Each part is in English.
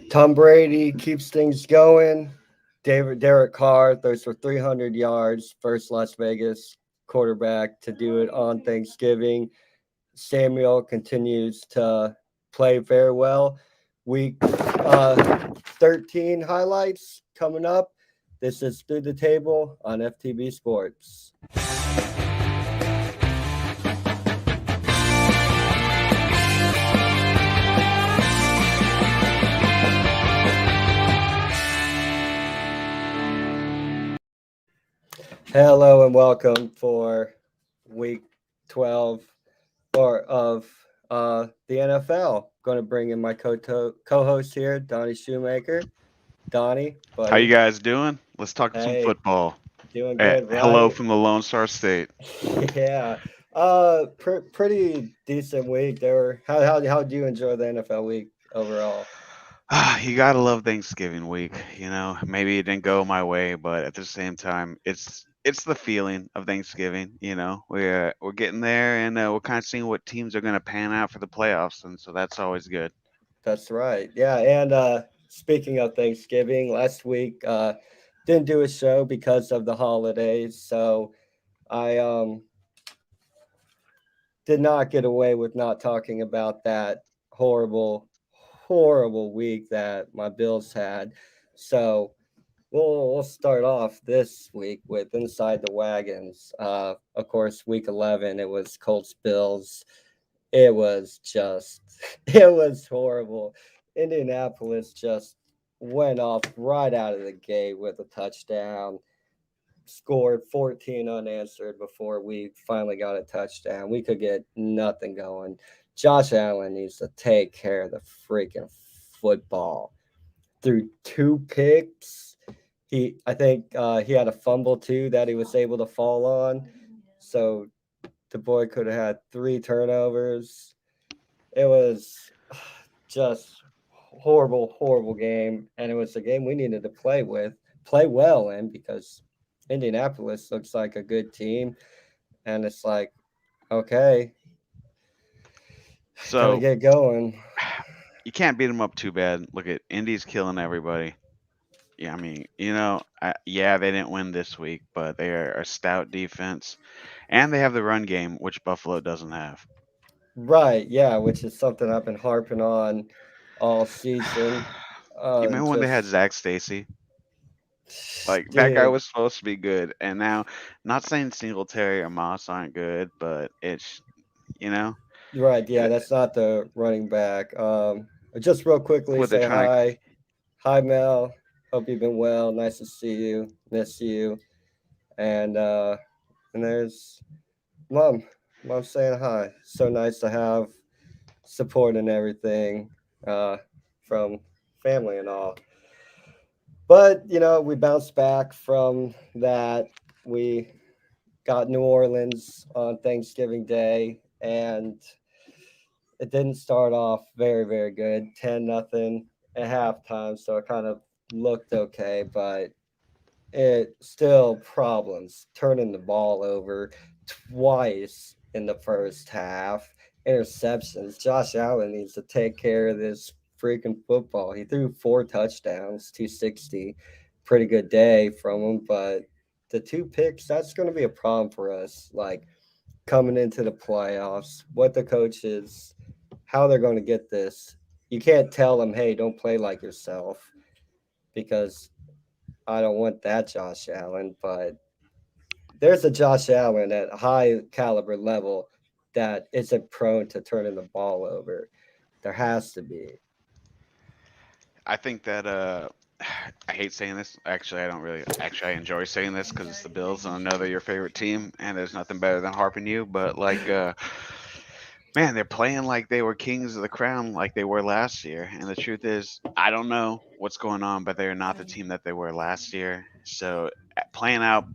Tom Brady keeps things going. Derek Carr throws for 300 yards, first Las Vegas quarterback to do it on Thanksgiving. Samuel continues to play very well. Week 13 highlights coming up. This is Through the Table on FTB Sports. Hello and welcome for week 12 of the NFL. Going to bring in my co-host here, Donnie Shoemaker. Donnie, How you buddy. guys doing? Let's talk some Hey, football. doing good, Hello right? from the Lone Star State. Yeah. Pretty decent week. How do you enjoy the NFL week overall? You gotta love Thanksgiving week. Maybe it didn't go my way, but at the same time, it's the feeling of Thanksgiving. We're getting there, and we're kind of seeing what teams are gonna pan out for the playoffs, and so that's always good. That's right. Yeah, and speaking of Thanksgiving, last week didn't do a show because of the holidays, so I did not get away with not talking about that horrible, horrible week that my Bills had. So we'll start off this week with Inside the Wagons. Of course, week 11, it was Colts Bills. It was just, it was horrible. Indianapolis just went off right out of the gate with a touchdown, scored 14 unanswered before we finally got a touchdown. We could get nothing going. Josh Allen needs to take care of the freaking football. Through two picks, I think he had a fumble too that he was able to fall on. So the boy could have had three turnovers. It was just horrible, horrible game, and it was a game we needed to play well in because Indianapolis looks like a good team, and it's like, okay, gotta So get going. you can't beat them up too bad. Look at Indy's killing everybody. Yeah, I mean, yeah, they didn't win this week, but they are a stout defense, and they have the run game, which Buffalo doesn't have. Right, yeah, which is something I've been harping on all season. You remember when they had Just Zach Stacy? Like that guy dude, was supposed to be good, and now, not saying Singletary or Moss aren't good, but it's you know right, yeah, th- that's not the running back. Just real quickly what they're say trying to. hi Mel. Hope you've been well. Nice to see you. Miss you. And and there's mom. Mom saying hi. So nice to have support and everything uh, from family and all. But we bounced back from that. We got New Orleans on Thanksgiving Day, and it didn't start off very, very good. 10-0 at halftime, so it kind of looked okay, but it still problems turning the ball over twice in the first half. Interceptions. Josh Allen needs to take care of this freaking football. He threw four touchdowns, 260. Pretty good day from him, but the two picks, that's going to be a problem for us. Like coming into the playoffs, what the coaches, how they're going to get this. You can't tell them, hey, don't play like yourself because I don't want that Josh Allen, but there's a Josh Allen at a high caliber level that isn't prone to turning the ball over. There has to be. I think that I hate saying this. Actually, I don't really. Actually, I enjoy saying this because it's the Bills, and I know they're your favorite team, and there's nothing better than harping you. But like, man, they're playing like they were kings of the crown, like they were last year. And the truth is, I don't know what's going on, but they're not the team that they were last year. So playing out,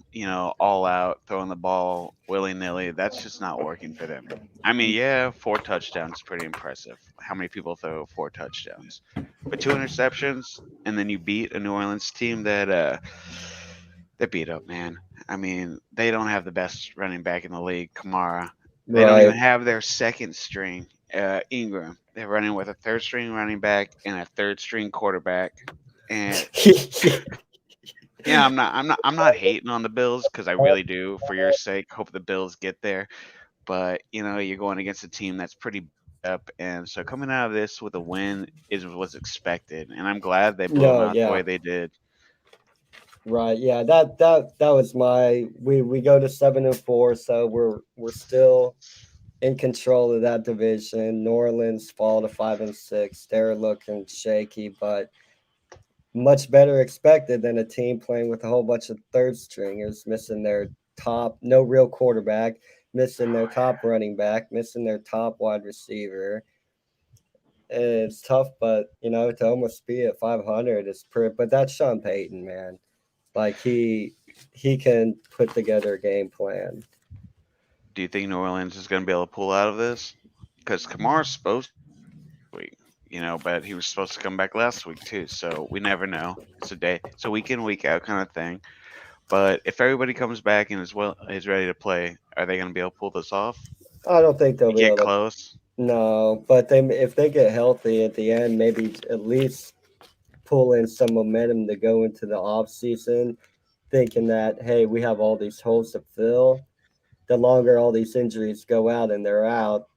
all out, throwing the ball willy nilly, that's just not working for them. I mean, yeah, four touchdowns is pretty impressive. How many people throw four touchdowns? But two interceptions, and then you beat a New Orleans team that beat up, man. I mean, they don't have the best running back in the league, Kamara. They don't even Right. have their second string. Ingram. They're running with a third string running back and a third string quarterback. And yeah, I'm not hating on the Bills because I really do for your sake. Hope the Bills get there, but you're going against a team that's pretty banged up, and so coming out of this with a win is was expected, and I'm glad they blew them No, out the yeah, way they did. right, yeah. That was my. We go to 7-4, so we're still in control of that division. New Orleans fall to 5-6. They're looking shaky, but much better expected than a team playing with a whole bunch of third stringers, missing their top, no real quarterback, missing their top running back, missing their top wide receiver. It's tough, but to almost be at 500 is pretty. But that's Sean Payton, man. Like he can put together a game plan. Do you think New Orleans is going to be able to pull out of this? Because Kamara's supposed to come back this week, but he was supposed to come back last week too. So we never know. It's a week in, week out kind of thing. But if everybody comes back and is ready to play, are they going to be able to pull this off? I don't think they'll be Get able to. close. No, but they if they get healthy at the end, maybe at least pull in some momentum to go into the off season, thinking that hey, we have all these holes to fill. The longer all these injuries go out and they're out,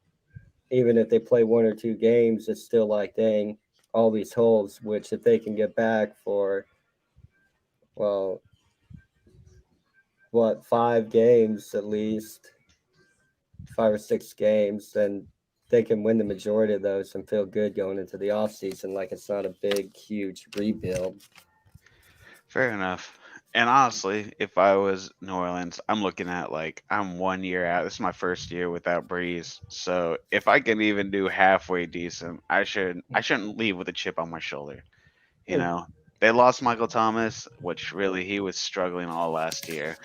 even if they play one or two games, it's still like dang, all these holes. Which if they can get back for well, what 5 games at least, 5 or 6 games, then they can win the majority of those and feel good going into the off season. Like it's not a big, huge rebuild. Fair enough. And honestly, if I was New Orleans, I'm looking at like I'm 1 year out. This is my first year without Breeze. So if I can even do halfway decent, I shouldn't leave with a chip on my shoulder. You And know, they lost Michael Thomas, which really he was struggling all last year.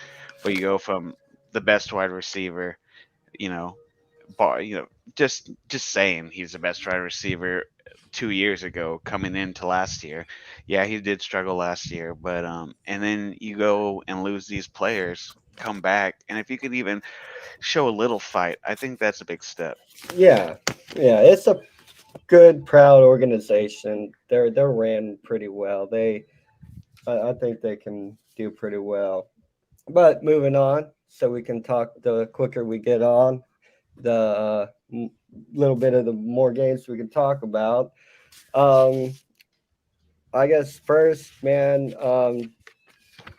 But you go from the best wide receiver, you know, bar, just saying he's the best wide receiver 2 years ago coming into last year. Yeah, he did struggle last year, but and then you go and lose these players, come back, and if you could even show a little fight, I think that's a big step. yeah, yeah, it's a good, proud organization. They're ran pretty well. I think they can do pretty well. But moving on, so we can talk. The quicker we get on, the little bit of the more games we can talk about. Um, I guess first, man,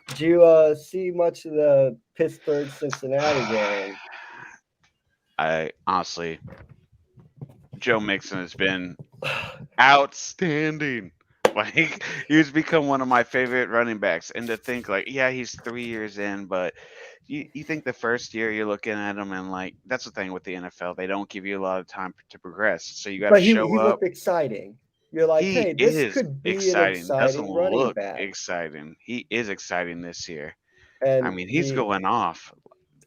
did you see much of the Pittsburgh Cincinnati game? I honestly, Joe Mixon has been outstanding. Like he's become one of my favorite running backs. And to think like, yeah, he's 3 years in, but you think the first year you're looking at him and like that's the thing with the NFL. They don't give you a lot of time to progress. So you gotta But show he up. looked exciting. You're like, He hey, this is could be an exciting. Doesn't exciting running look back. exciting. He is exciting this year. I And mean, he's he, going off.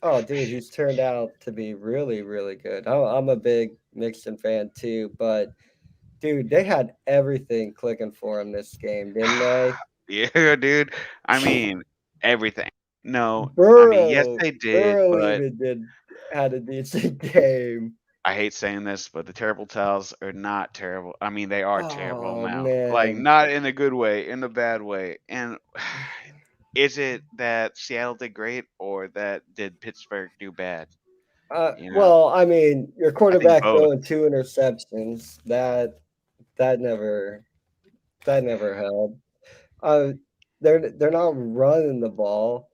oh, dude, he's turned out to be really, really good. I'm a big Mixon fan too, but dude, they had everything clicking for him this game, didn't they? Yeah, dude. I mean, everything. No, I mean, yes, they did, Burrow but even did had a decent game. I hate saying this, but the terrible towels are not terrible. I mean, they are terrible Oh now. Like, man, not in a good way, in a bad way. And is it that Seattle did great or that did Pittsburgh do bad? You know, well, I mean, your I think quarterback both. throwing 2 interceptions that never that never helped. Uh, they're not running the ball.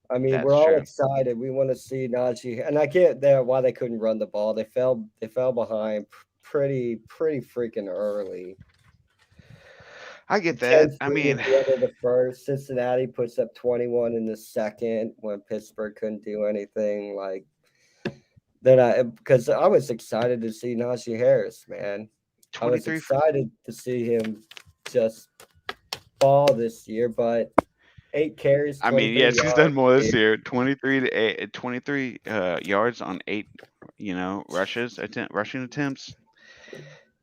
I mean, we're That's all true. excited. We want to see Najee, and I get there why they couldn't run the ball. They fell behind pretty freaking early. I get 10 that. I 3 at mean, the end of the first. Cincinnati puts up 21 in the second when Pittsburgh couldn't do anything. Like then I because I was excited to see Najee Harris, man. I was 23 for excited to see him just ball this year, but 8 carries, I mean, 23 yes, he's done yards. more this Dude, year. 23 to 8, 23 yards on 8, rushing attempts.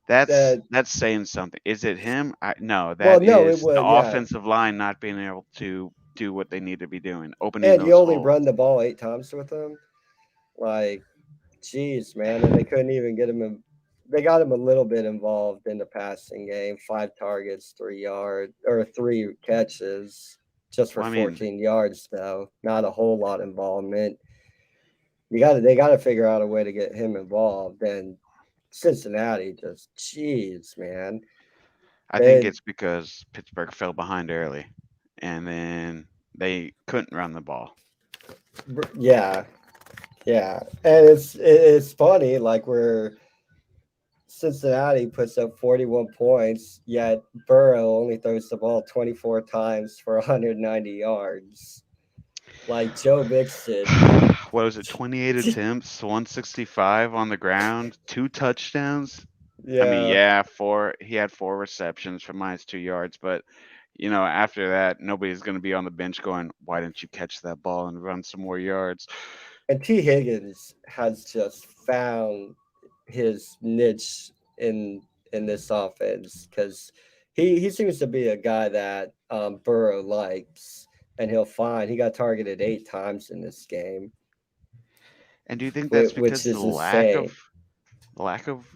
That's that that's saying something. Is it him? No, well, that no, it is the would, yeah. offensive line not being able to do what they need to be doing, opening And you those only holes. run the ball 8 times with him. Like, jeez, man, and they couldn't even get him in. they got him a little bit involved in the passing game. 5 targets, 3 yards or 3 catches, just for Well, I mean, 14 yards though. Not a whole lot of involvement. They got to figure out a way to get him involved. And Cincinnati just, jeez, man, I think they, it's because Pittsburgh fell behind early, and then they couldn't run the ball. yeah, yeah, and it's funny like we're Cincinnati puts up 41 points, yet Burrow only throws the ball 24 times for 190 yards. Like Joe Mixon. What was it? 28 attempts, 165 on the ground, 2 touchdowns. I mean, Yeah. yeah, four. He had 4 receptions for -2 yards, but after that, nobody's going to be on the bench going, "Why didn't you catch that ball and run some more yards?" And T. Higgins has just found his niche in this offense because he seems to be a guy that Burrow likes, and he got targeted 8 times in this game, And do you think that's which because is insane. the lack of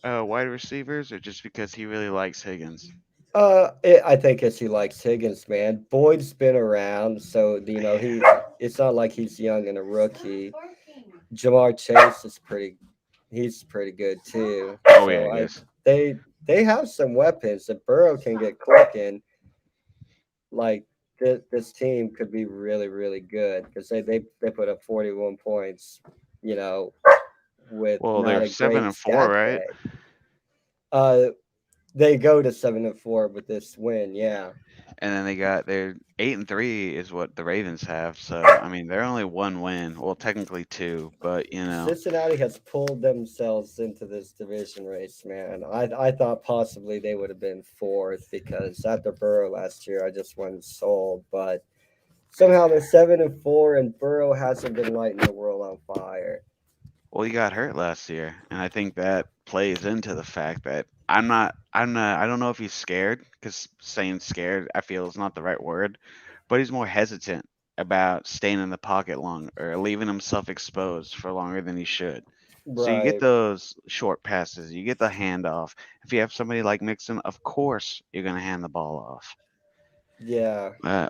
wide receivers, or just because he really likes Higgins? I think as he likes Higgins, man. Boyd's been around, so it's not like he's young and a rookie. Jamar Chase is he's pretty good too. Oh yeah, So he I is. they they have some weapons. If Burrow can get clicking, like this team could be really really good because they put up 41 points, you know, with Well, not they're a seven great and four, stat right? day. Uh, they go to 7-4 with this win. Yeah. And then they're 8-3 is what the Ravens have. So I mean, they're only one win. Well, technically two, but Cincinnati has pulled themselves into this division race, man. I thought possibly they would have been fourth because after Burrow last year, I just wasn't sold. But somehow they're 7-4, and Burrow hasn't been lighting the world on fire. well, he got hurt last year, and I think that plays into the fact that I don't know if he's scared, because saying scared I feel is not the right word, but he's more hesitant about staying in the pocket long or leaving himself exposed for longer than he should. So you get Right? those short passes, you get the handoff. If you have somebody like Mixon, of course you're going to hand the ball off. Yeah, Uh,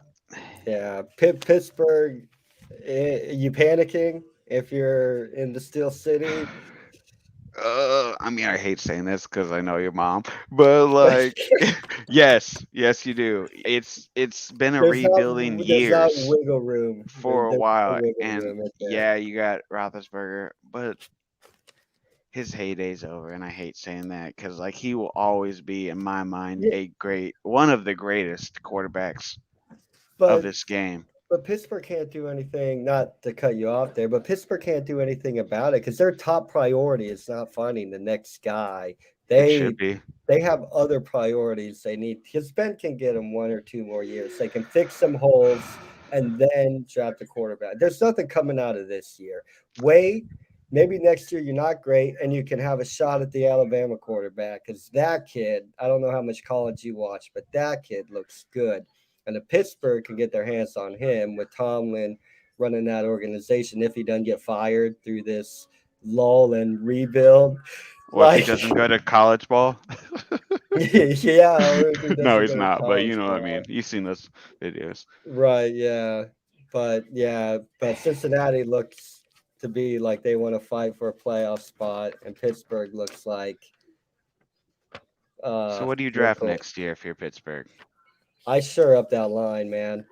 yeah. Pittsburgh, you panicking if you're in the Steel City? I mean, I hate saying this because I know your mom, but like, yes, yes, you do. It's been a rebuilding There's not years wiggle room. for a There's no while, wiggle and room in there. yeah, you got Roethlisberger, but his heyday's over, and I hate saying that because like he will always be in my mind Yeah, a great one of the greatest quarterbacks of but this game. But Pittsburgh can't do anything, not to cut you off there, but Pittsburgh can't do anything about it because their top priority is not finding the next guy. It should They be. they have other priorities they need because Ben can get them 1 or 2 more years. They can fix some holes and then draft a quarterback. There's nothing coming out of this year. Wait, maybe next year you're not great and you can have a shot at the Alabama quarterback because that kid, I don't know how much college you watch, but that kid looks good. And if Pittsburgh can get their hands on him with Tomlin running that organization, if he doesn't get fired through this lull and rebuild, Or if he like doesn't go to college ball. yeah, or if he No, doesn't he's go to not. But college you know what I mean. ball, You've seen those videos. right? But Cincinnati looks to be like they want to fight for a playoff spot, and Pittsburgh looks like So what do you they're draft cool. next year if you're Pittsburgh? I sure up that line, man.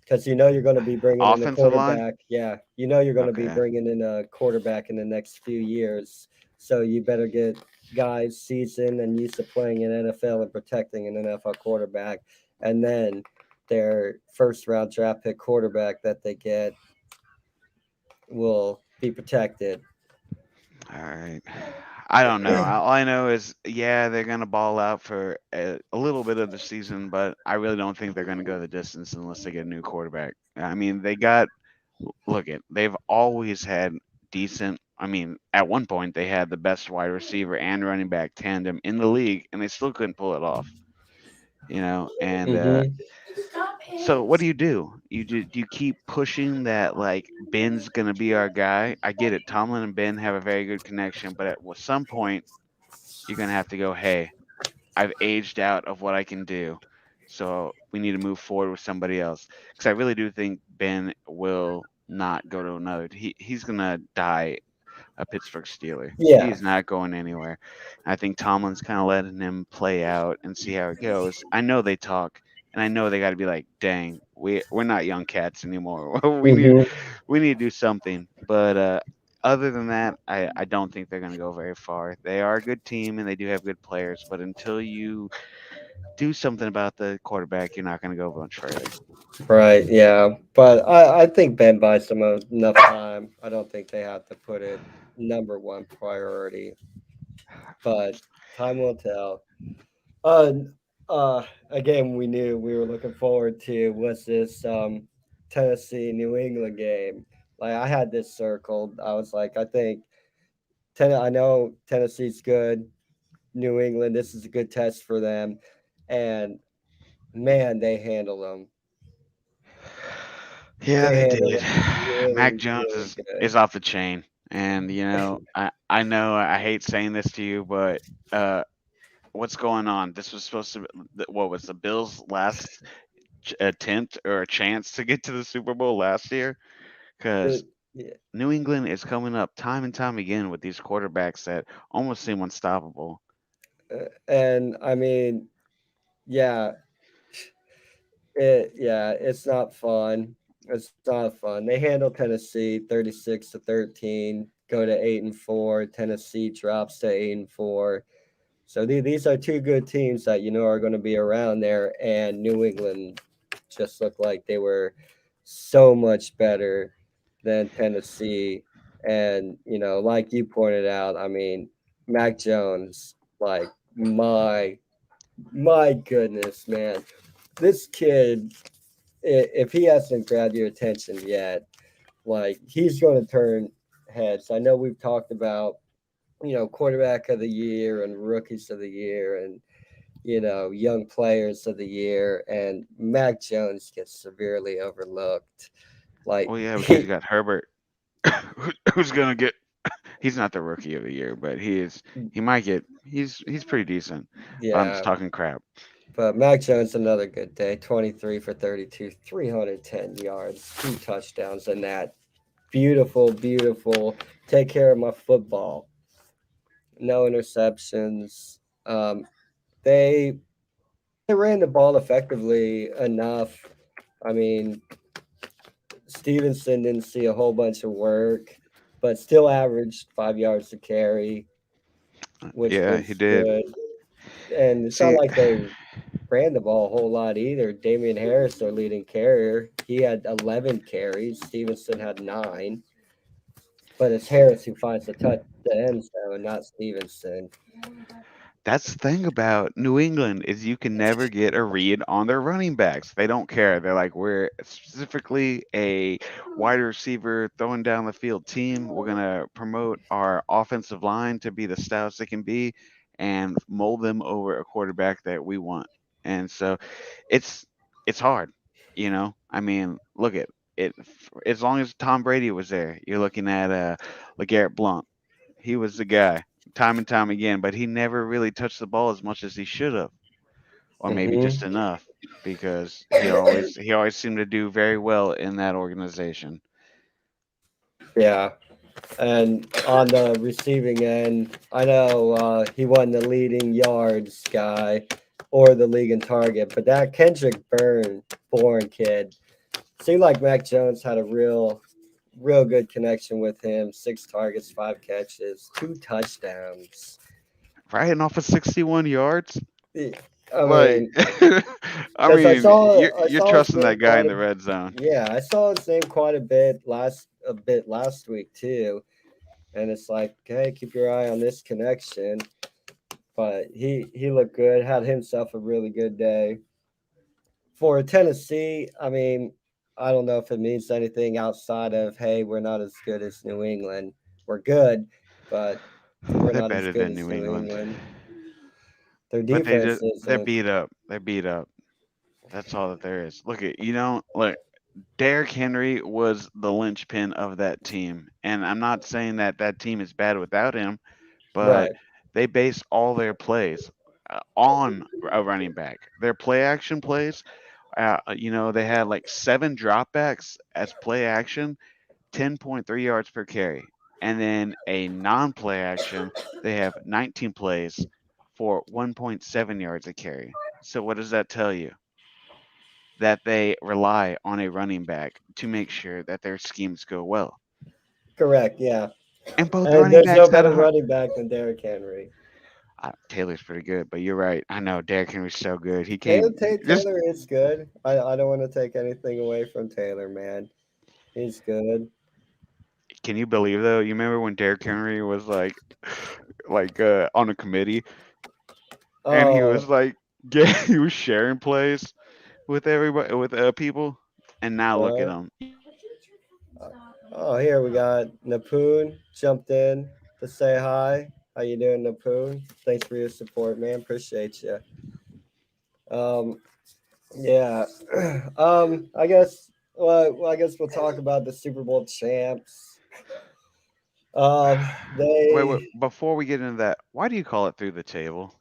Because you're going to be bringing in a Offensive line? quarterback. Yeah, you're going to be Okay. bringing in a quarterback in the next few years. So you better get guys seasoned and used to playing in NFL and protecting an NFL quarterback. And then their first round draft pick quarterback that they get will be protected. All right. I don't know. All I know is, yeah, they're gonna ball out for a little bit of the season, but I really don't think they're gonna go the distance unless they get a new quarterback. I mean, they've always had decent. I mean, at one point they had the best wide receiver and running back tandem in the league, and they still couldn't pull it off. And Mm-hmm. so what do you do? Do you keep pushing that like Ben's gonna be our guy? I get it. Tomlin and Ben have a very good connection, but at some point you're gonna have to go, hey, I've aged out of what I can do. So we need to move forward with somebody else. Because I really do think Ben will not go to another. He's gonna die a Pittsburgh Steeler. Yeah, He's not going anywhere. I think Tomlin's kind of letting him play out and see how it goes. I know they talk, and I know they got to be like, "Dang, we're not young cats anymore. hmm We need to do something." But other than that, I don't think they're going to go very far. They are a good team and they do have good players, but until you do something about the quarterback, you're not going to go much further. right, yeah. But I think Ben buys them enough time. I don't think they have to put it number one priority, but time will tell. Uh, a game we knew we were looking forward to was this Tennessee New England game. Like I had this circled. I was like, I think I know Tennessee's good. New England, this is a good test for them, and man, they handle them. Yeah, They they handle did. them Mac really, Jones really is good. off the chain, and I know I hate saying this to you, but uh, what's going on? This was supposed to what was the Bills' last attempt or a chance to get to the Super Bowl last year? Because The, yeah, New England is coming up time and time again with these quarterbacks that almost seem unstoppable. and I mean, yeah, it's not fun. It's not fun. They handle Tennessee 36-13, go to 8-4. Tennessee drops to 8-4. So these are two good teams that you know are going to be around there, and New England just looked like they were so much better than Tennessee. And you know, like you pointed out, I mean, Mac Jones, like my goodness, man, this kid, if he hasn't grabbed your attention yet, like he's going to turn heads. I know we've talked about quarterback of the year and rookies of the year and young players of the year, and Mac Jones gets severely overlooked. Like Well, yeah, because you he, got Herbert, who's gonna get. He's not the rookie of the year, but he is. He might get. He's pretty decent. But I'm just yeah, talking crap. but Mac Jones another good day, 23 for 32, 310 yards, two touchdowns, and that beautiful, beautiful. Take care of my football. No interceptions. They they ran the ball effectively enough. I mean, Stevenson didn't see a whole bunch of work, but still averaged 5 yards to carry, which Yeah, he was did. good. And it's not See, like they ran the ball a whole lot either. Damian Harris, their leading carrier, he had 11 carries. Stevenson had 9, but it's Harris who finds the end zone, not Stevenson. that's the thing about New England is you can never get a read on their running backs. They don't care. They're like, we're specifically a wide receiver throwing down the field team. We're gonna promote our offensive line to be the stouts they can be, and mold them over a quarterback that we want. And so, it's it's hard, you know. I mean, look at it. As long as Tom Brady was there, you're looking at Legarrette Blount. He was the guy time and time again, but he never really touched the ball as much as he should have, or maybe just hmm enough, because he always seemed to do very well in that organization. Yeah. And on the receiving end, I know he wasn't the leading yards guy or the league in target, but that Kendrick Bourne kid seemed like Mac Jones had a real good connection with him. 6 targets, 5 catches, 2 touchdowns. Right, off of 61 yards. Eh, I Like, mean, I because mean, I you're saw his trusting name that guy in quite the red zone. yeah, I saw his name quite a bit last week too, and it's like, hey, keep your eye on this connection. But he looked good, had himself a really good day. For Tennessee, I mean, I don't know if it means anything outside of, hey, we're not as good as New England. We're good, but we're They're not as better good than as New New England, England. Their but defense they're isn't. beat up. They're beat up. That's all that there is. Look at look. Derrick Henry was the linchpin of that team, and I'm not saying that that team is bad without him, but Right. they base all their plays on a running back. Their play action plays, they had like 7 dropbacks as play action, 10.3 yards per carry. And then a non play action, they have 19 plays for 1.7 yards a carry. So, what does that tell you? That they rely on a running back to make sure that their schemes go well. Correct. Yeah. And both And running there's no backs had better running back than Derrick Henry. Taylor's pretty good, but you're right. I know Derrick Henry's so good. He came And just. Taylor is good. I don't want to take anything away from Taylor, man. He's good. Can you believe though? You remember when Derrick Henry was on a committee and he Oh, was like, he was sharing plays with everybody with people, and now look at uh, him. You can't even share plays. oh, here we got Napoon jumped in to say hi. How you doing, Napoon? Thanks for your support, man. Appreciate you. Um, yeah. I guess. Well, I guess we'll talk about the Super Bowl champs. Um, Wait, wait, they. before we get into that, why do you call it through the table?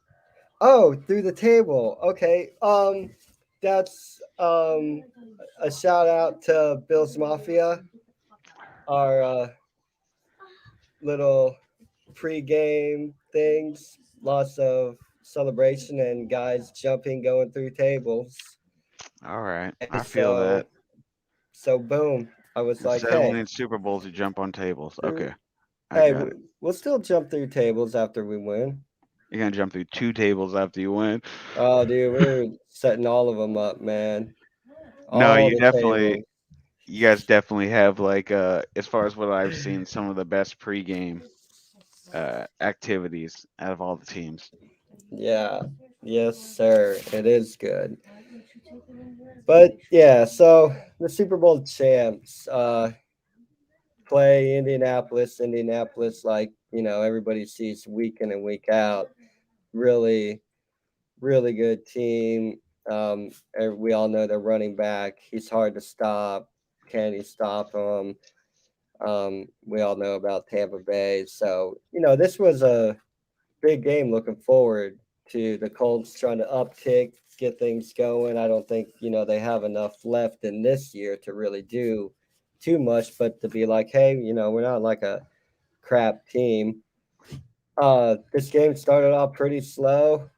Oh, through the table. Okay. That's a shout out to Bill's Mafia, our little pre-game things. Lots of celebration and guys jumping, going through tables. All right, And I feel that. so boom. I was like, Instead of hey, winning Super Bowls, you jump on tables. Okay, I hey, got it. we'll still jump through tables after we win. You're gonna jump through 2 tables after you win. Oh, dude, we're setting all of them up, man. No, All the tables. you guys definitely have as far as what I've seen, some of the best pregame activities out of all the teams. Yeah. Yes, sir. It is good. But yeah, so the Super Bowl champs play Indianapolis. Indianapolis, like, everybody sees week in and week out. Really, really good team. We all know their running back. He's hard to stop. Can he stop him? We all know about Tampa Bay. So, this was a big game looking forward to the Colts trying to uptick, get things going. I don't think, they have enough left in this year to really do too much, but to be like, hey, we're not like a crap team. This game started off pretty slow.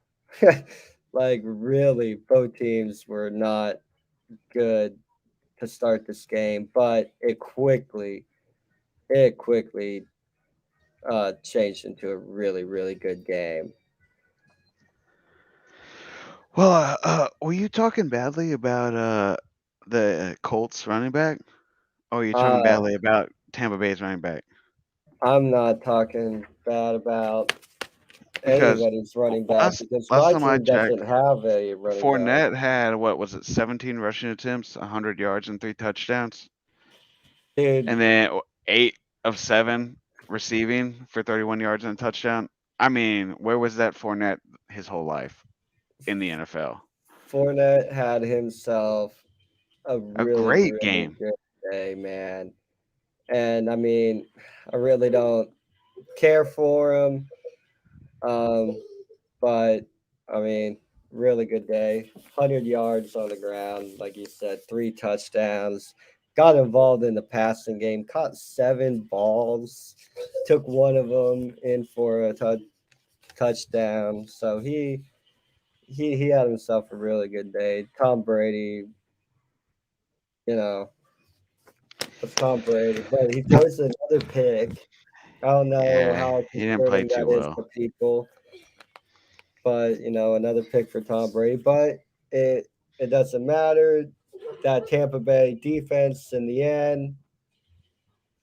Like really, both teams were not good to start this game, but it quickly changed into a really, really good game. Well, were you talking badly about the Colts running back? Or are you talking Uh, badly about Tampa Bay's running back? I'm not talking bad about Because anybody's running back last because last my time I team checked, doesn't have a running back. Fournette had what was it, 17 rushing attempts, 100 yards and 3 touchdowns, and Dude, then 8 of 7 receiving for 31 yards and a touchdown. I mean, where was that Fournette his whole life in the NFL? Fournette had himself a A really, great really game. good day, man. And I mean, I really don't care for him. Um, but I mean, really good day. 100 yards on the ground, like you said, 3 touchdowns. Got involved in the passing game, caught 7 balls, took one of them in for a touchdown. So he had himself a really good day. Tom Brady, you know, was Tom Brady, but he throws another pick. I don't know Yeah, how he didn't play concerning too that is well. to people, but another pick for Tom Brady. But it doesn't matter. That Tampa Bay defense in the end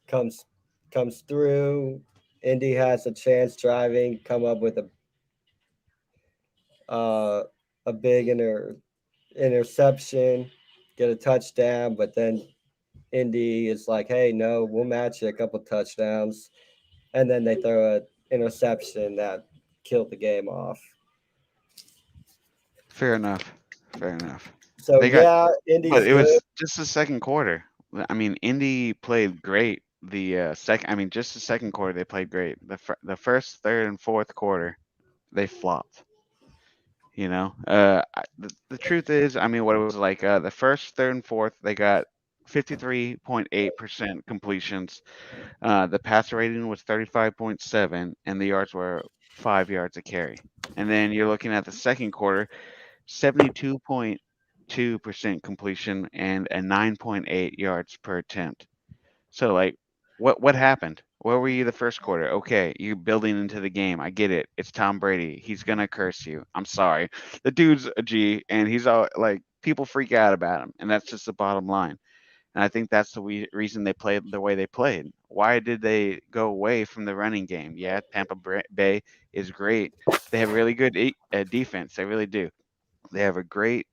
comes comes through. Indy has a chance driving, come up with uh, a big interception, get a touchdown, but then Indy is like, "Hey, no, we'll match you a couple touchdowns," and then they throw an interception that killed the game off. Fair enough. Fair enough. So They got, yeah, but Indy's it good. was just the second quarter. I mean, Indy played great second, I mean, just the second quarter they played great. The first, third, and fourth quarter they flopped. The truth is, I mean, what it was like, the first, third, and fourth, they got 53.8% completions. The passer rating was 35.7, and the yards were 5 yards a carry. And then you're looking at the second quarter, 72.2% completion and a 9.8 yards per attempt. So like what happened? Where were you the first quarter? Okay, you building into the game. I get it. It's Tom Brady. He's gonna curse you. I'm sorry. The dude's a G, and he's all like people freak out about him, and that's just the bottom line. And I think that's the reason they played the way they played. Why did they go away from the running game? Yeah, Bay is great. They have really good defense. They really do. They have a great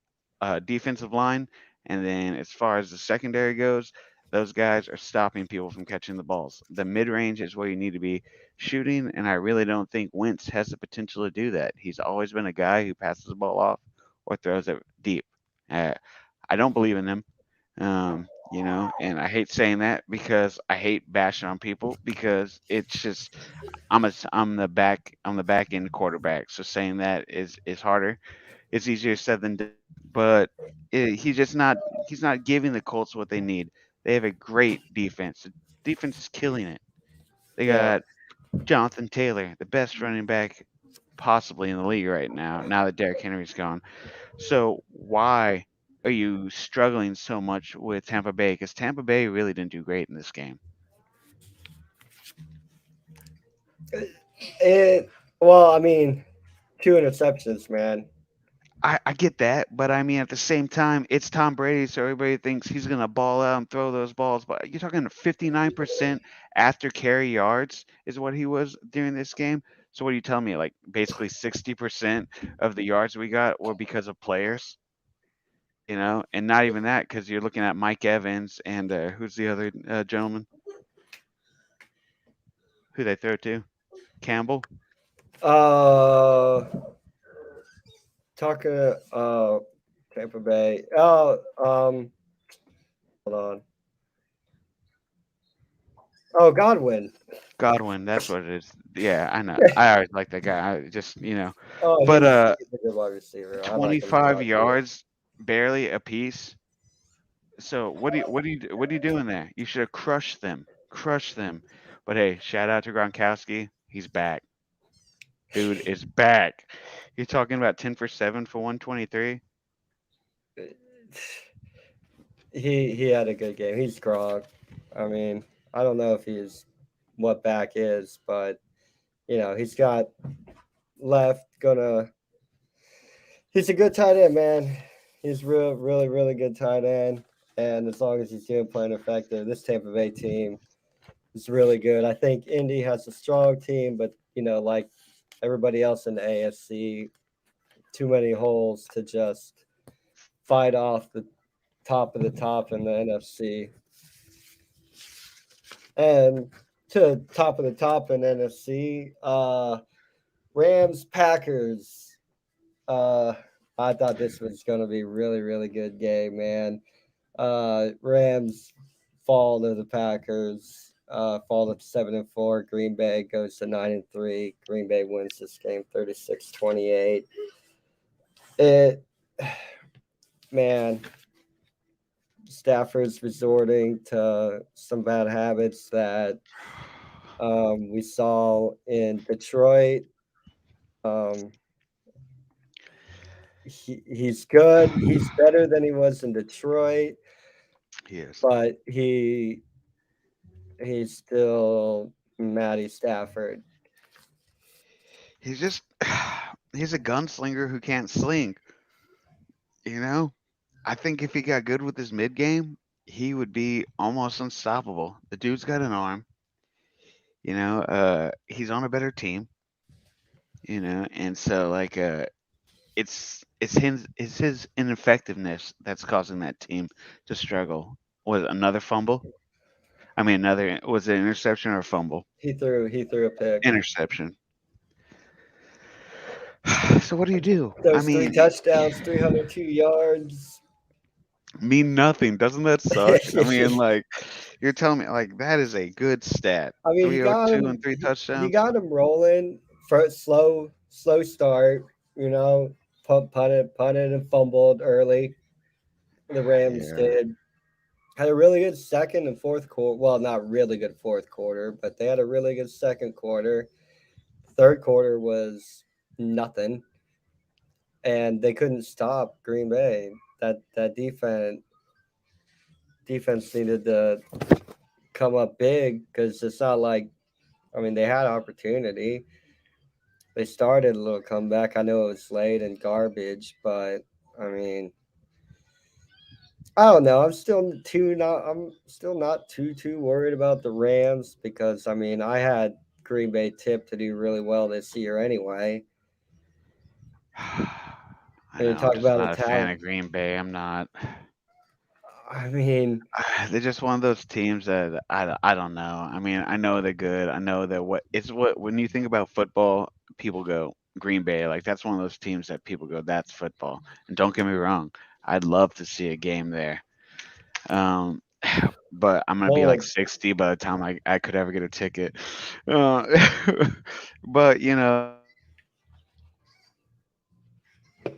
defensive line, and then as far as the secondary goes, those guys are stopping people from catching the balls. The mid range is where you need to be shooting, and I really don't think Wentz has the potential to do that. He's always been a guy who passes the ball off or throws it deep. Uh, I don't believe in him, and I hate saying that because I hate bashing on people because it's just I'm the back end quarterback, so saying that is harder. It's easier said than done, but he's not giving the Colts what they need. They have a great defense. The defense is killing it. They Yeah. got Jonathan Taylor, the best running back possibly in the league right now. Now that Derrick Henry's gone, so why are you struggling so much with Tampa Bay? Because Tampa Bay really didn't do great in this game. It. Well, I mean, two interceptions, man. I get that, but I mean, at the same time, it's Tom Brady, so everybody thinks he's gonna ball out and throw those balls. But you're talking 59% after carry yards is what he was during this game. So what are you telling me? Like basically 60% of the yards we got were because of players, and not even that because you're looking at Mike Evans and who's the other gentleman who they throw to? Campbell. Uh, talking. Tampa Bay. Oh, hold on. Oh, Godwin. Godwin, that's what it is. Yeah, I know. I always like that guy. I just, Oh, but he's a good wide receiver. I like him a 25 lot too. yards, barely a piece. So what are you doing there? You should have crushed them, crushed them. But hey, shout out to Gronkowski. He's back. Dude is back. You're talking about 10 for 7 for 123. He had a good game. He's Gronk. I mean, I don't know if he's what back is, but he's got left. Gonna. He's a good tight end, man. He's real, really, really good tight end. And as long as he's doing playing effective, this Tampa Bay team is really good. I think Indy has a strong team, but like everybody else in the AFC, too many holes to just fight off the top of the top in the NFC. And to top of the top in NFC, Rams Packers. Uh, I thought this was going to be really, really good game, man. Rams fall to the Packers. Fall to 7-4. Green Bay goes to 9-3. Green Bay wins this game 36-28. It, man, Stafford's resorting to some bad habits that we saw in Detroit. Um, he's good. He's better than he was in Detroit, Yes. but he's still Matty Stafford. He's just he's a gunslinger who can't sling, you know? I think if he got good with his mid game, he would be almost unstoppable. The dude's got an arm, he's on a better team, and so like it's his ineffectiveness that's causing that team to struggle. Was another fumble? I mean, another was it interception or a fumble? He threw a pick. Interception. So what do you do? I Those three mean, touchdowns, 302 yards. mean nothing. Doesn't that suck? I mean, like, You're telling me like that is a good stat. I mean, 302 and three he touchdowns. got him rolling for a slow start. You know, punted and fumbled early. The Rams Yeah. did. Had a really good second and fourth quarter. Well, not really good fourth quarter, but they had a really good second quarter. Third quarter was nothing, and they couldn't stop Green Bay. That defense needed to come up big because it's not like, I mean, they had opportunity. They started a little comeback. I know it was late and garbage, but I mean, I don't know. I'm still not too worried about the Rams because I mean I had Green Bay tipped to do really well this year anyway. I And know. you I'm talk just about a not a fan talent. of Green Bay. I'm not. I mean, They're just one of those teams that I don't know. I mean, I know they're good. I know that what it's what when you think about football, people go Green Bay. Like that's one of those teams that people go, that's football. And don't get me wrong, I'd love to see a game there. Um, but I'm gonna be like well, 60 by the time I could ever get a ticket. Uh, but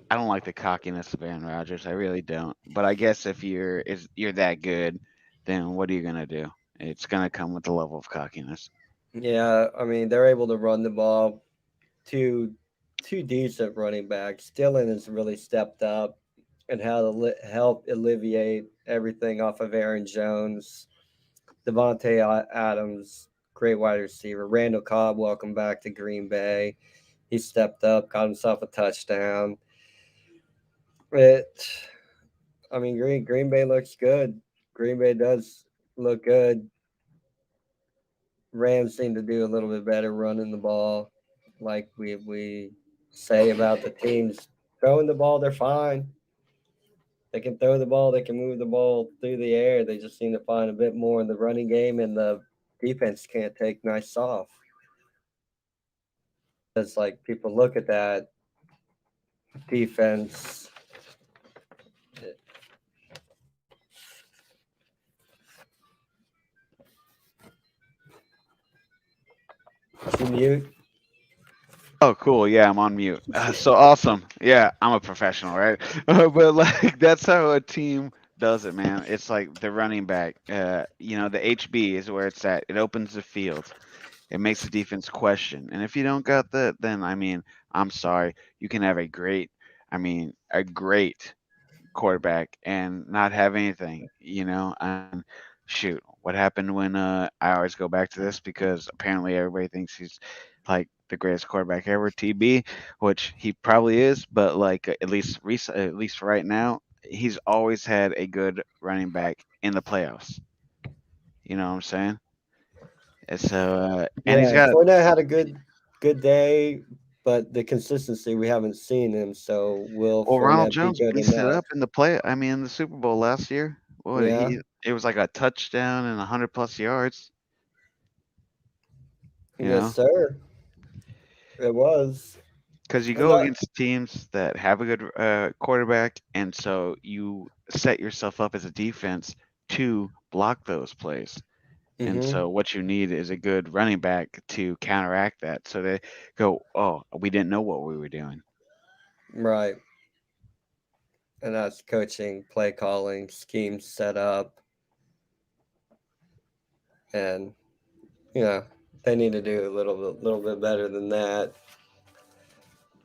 I don't like the cockiness of Aaron Rodgers. I really don't. But I guess if you're that good, then what are you gonna do? It's gonna come with the level of cockiness. yeah, I mean they're able to run the ball. Two two decent running backs. Dylan has really stepped up and how to help alleviate everything off of Aaron Jones. Devontae Adams, great wide receiver. Randall Cobb, welcome back to Green Bay. He stepped up, got himself a touchdown. It, I mean, Green Bay looks good. Green Bay does look good. Rams seem to do a little bit better running the ball, like we say about the teams throwing the ball. They're fine. They can throw the ball. They can move the ball through the air. They just need to find a bit more in the running game, and the defense can't take nice off. It's like people look at that defense. To mute. Oh, cool. Yeah, I'm on mute. So awesome. Yeah, I'm a professional, right? But like that's how a team does it, man. It's like the running back. The HB is where it's at. It opens the field. It makes the defense question. And if you don't got that, then I mean, I'm sorry. You can have a great quarterback and not have anything, and shoot, what happened when I always go back to this because apparently everybody thinks he's like the greatest quarterback ever, TB, which he probably is, but like at least for right now, he's always had a good running back in the playoffs. You know what I'm saying? And so and he's Yeah, got Fournette had a good day, but the consistency we haven't seen him. So will well, Ronald Fournette be Jones good pieced it enough? up in the Super Bowl last year. What Yeah. he it was like a touchdown and 100 plus yards, you Yes, know. sir. It was. Because you And go not. against teams that have a good quarterback, and so you set yourself up as a defense to block those plays. And Hmm. so what you need is a good running back to counteract that. So they go, oh, we didn't know what we were doing. Right. And that's coaching, play calling, scheme set up, and you know they need to do little bit better than that.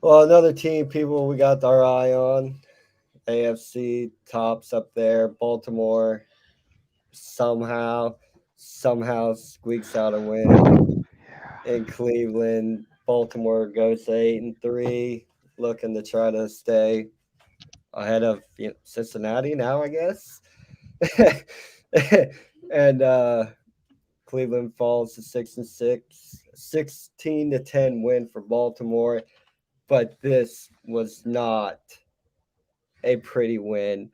Well, another team, people we got our eye on, AFC tops up there. Baltimore somehow squeaks out a win in Cleveland. Baltimore goes to 8-3, looking to try to stay ahead of Cincinnati now, I guess. And Cleveland falls to 6-6, 16-10 win for Baltimore. But this was not a pretty win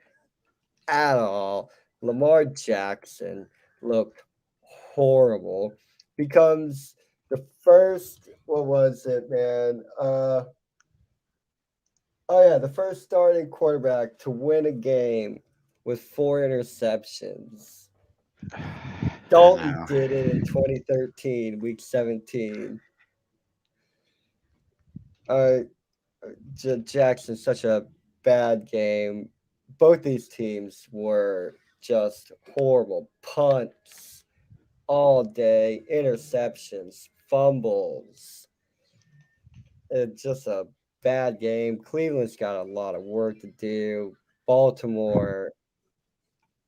at all. Lamar Jackson looked horrible. Becomes the first, what was it, man? Oh yeah, the first starting quarterback to win a game with 4 interceptions. I Dalton know. did it in 2013, week 17. Uh, Jackson, such a bad game. Both these teams were just horrible. Punts all day, interceptions, fumbles. It's just a bad game. Cleveland's got a lot of work to do. Baltimore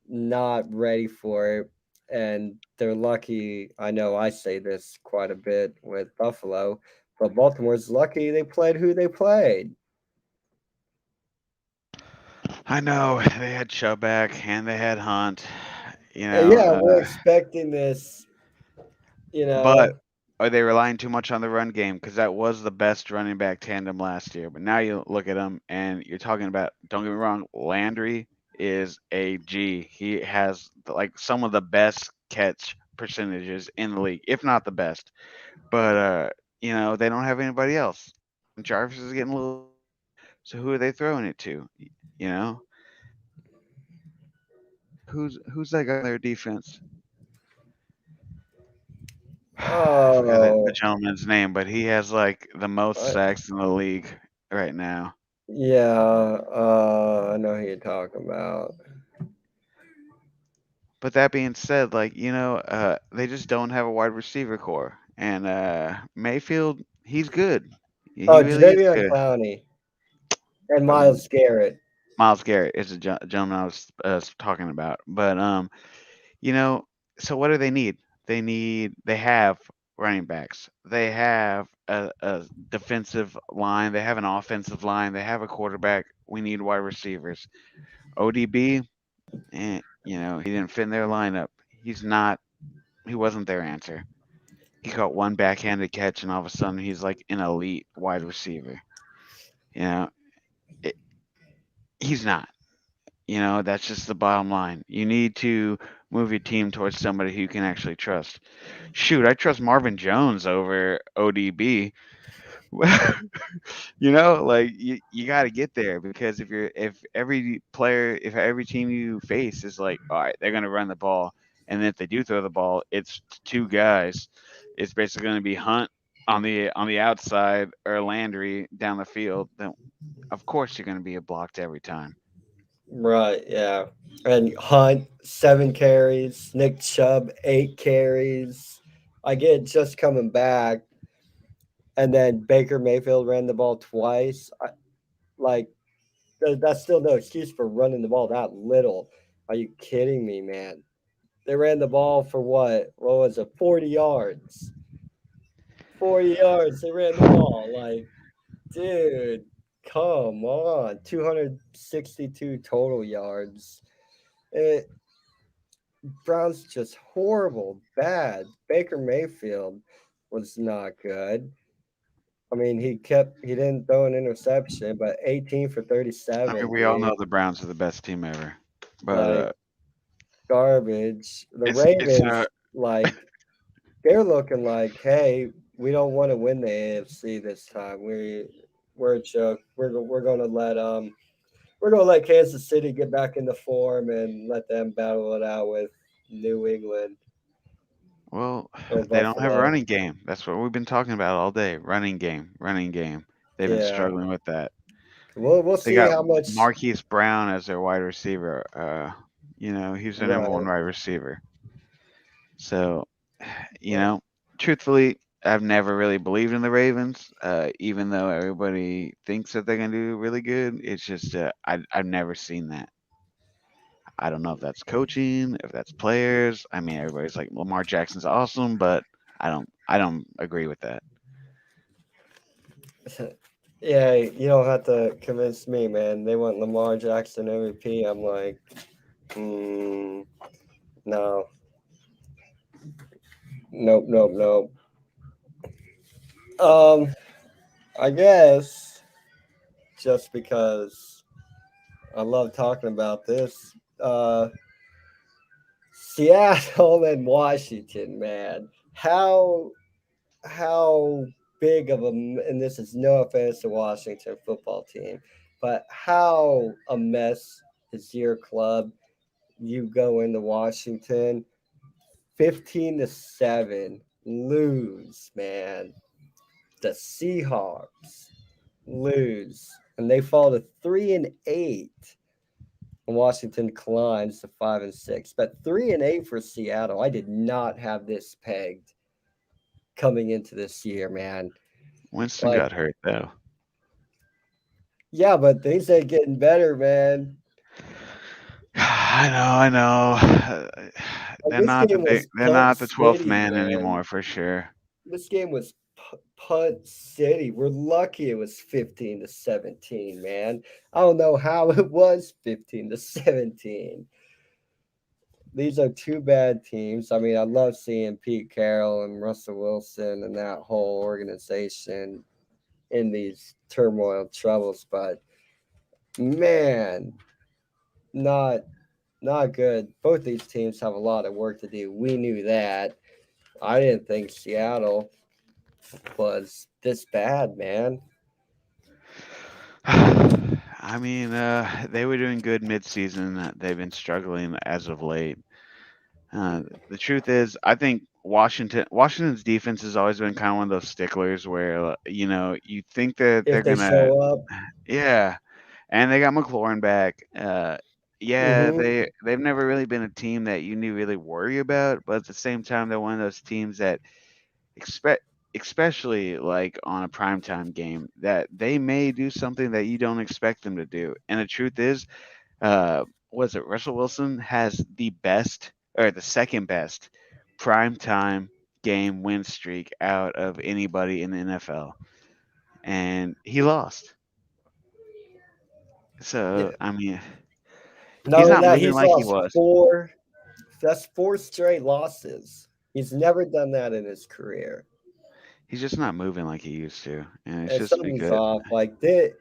not ready for it. And they're lucky. I know I say this quite a bit with Buffalo, but Baltimore's lucky they played who they played. I know they had Chubb back and they had Hunt. You And know, yeah, we're expecting this, you but know. are they relying too much on the run game? Because that was the best running back tandem last year. But now you look at them and you're talking about. Don't get me wrong, Landry is a G. He has like some of the best catch percentages in the league, if not the best. But they don't have anybody else. Jarvis is getting a little old. So who are they throwing it to? You know, who's that guy on their defense? I forgot the Oh, gentleman's name, but he has like the most I, sacks in the league right now. yeah, I know who you're talking about. But that being said, like they just don't have a wide receiver core, and Mayfield, he's good. He Oh, really is Jadavion good. Clowney and Um, Miles Garrett. Miles Garrett is the gentleman I was talking about, but you know, so what do they need? They have running backs. They have a defensive line. They have an offensive line. They have a quarterback. We need wide receivers. ODB, he didn't fit in their lineup. He wasn't their answer. He caught one backhanded catch, and all of a sudden he's like an elite wide receiver. You know, it, he's not. That's just the bottom line. You need to move your team towards somebody who you can actually trust. Shoot, I trust Marvin Jones over ODB. Like you got to get there because if every team you face is like, all right, they're gonna run the ball, and if they do throw the ball, it's two guys. It's basically gonna be Hunt on the outside or Landry down the field. Then of course you're gonna be blocked every time. Right, yeah. And Hunt, 7 carries. Nick Chubb, 8 carries. I get just coming back. And then Baker Mayfield ran the ball twice. Like, that's still no excuse for running the ball that little. Are you kidding me, man? They ran the ball for what? What was it? 40 yards. 40 yards. They ran the ball. Like, dude, come on. 262 total yards. It, Brown's just horrible, bad. Baker Mayfield was not good. I mean, he didn't throw an interception, but 18 for I mean, 37, we all know dude. the Browns are the best team ever, but Like garbage. The it's Ravens, like they're looking like, hey, we don't want to win the AFC this time. We're a joke. We're gonna let Kansas City get back into form and let them battle it out with New England well, or they don't have a Buffalo. running game. That's what we've been talking about all day. Running game, running game. They've been Yeah, struggling with that. we'll They see got how much. Marquise Brown as their wide receiver. He's their number one Right. wide receiver. So, you know, truthfully, I've never really believed in the Ravens, even though everybody thinks that they're gonna do really good. It's just I've never seen that. I don't know if that's coaching, if that's players. I mean, everybody's like Lamar Jackson's awesome, but I don't agree with that. Yeah, you don't have to convince me, man. They want Lamar Jackson MVP. I'm like, no, nope, nope, nope. Um, I guess just because I love talking about this, Seattle and Washington, man. How big of a, and this is no offense to Washington football team, but how a mess is your club? You go into Washington, 15-7, lose, man. The Seahawks lose, and they fall to 3-8. And Washington climbs to 5-6. But 3-8 for Seattle. I did not have this pegged coming into this year, man. Winston Like, got hurt though. yeah, but things ain't getting better, man. I know. Like, this game was They're punt not the 12th city, man man. anymore for sure. This game was punt city. We're lucky it was 15-17, man. I don't know how it was 15-17. These are two bad teams. I mean, I love seeing Pete Carroll and Russell Wilson and that whole organization in these turmoil troubles, but man, not not good. Both these teams have a lot of work to do. We knew that. I didn't think Seattle was this bad, man. I mean, they were doing good mid-season. They've been struggling as of late. The truth is, I think Washington's defense has always been kind of one of those sticklers where you think that If they're they gonna, show up, yeah, and they got McLaurin back. Yeah, mm-hmm. they've never really been a team that you need really worry about, but at the same time, they're one of those teams that expect, especially like on a primetime game, that they may do something that you don't expect them to do. And the truth is, was it Russell Wilson has the best or the second best primetime game win streak out of anybody in the NFL, and he lost. Yeah. So I mean, Not he's only not that, moving he's like he lost was. four. That's four straight losses. He's never done that in his career. He's just not moving like he used to, and it's And just something's because off. Like this,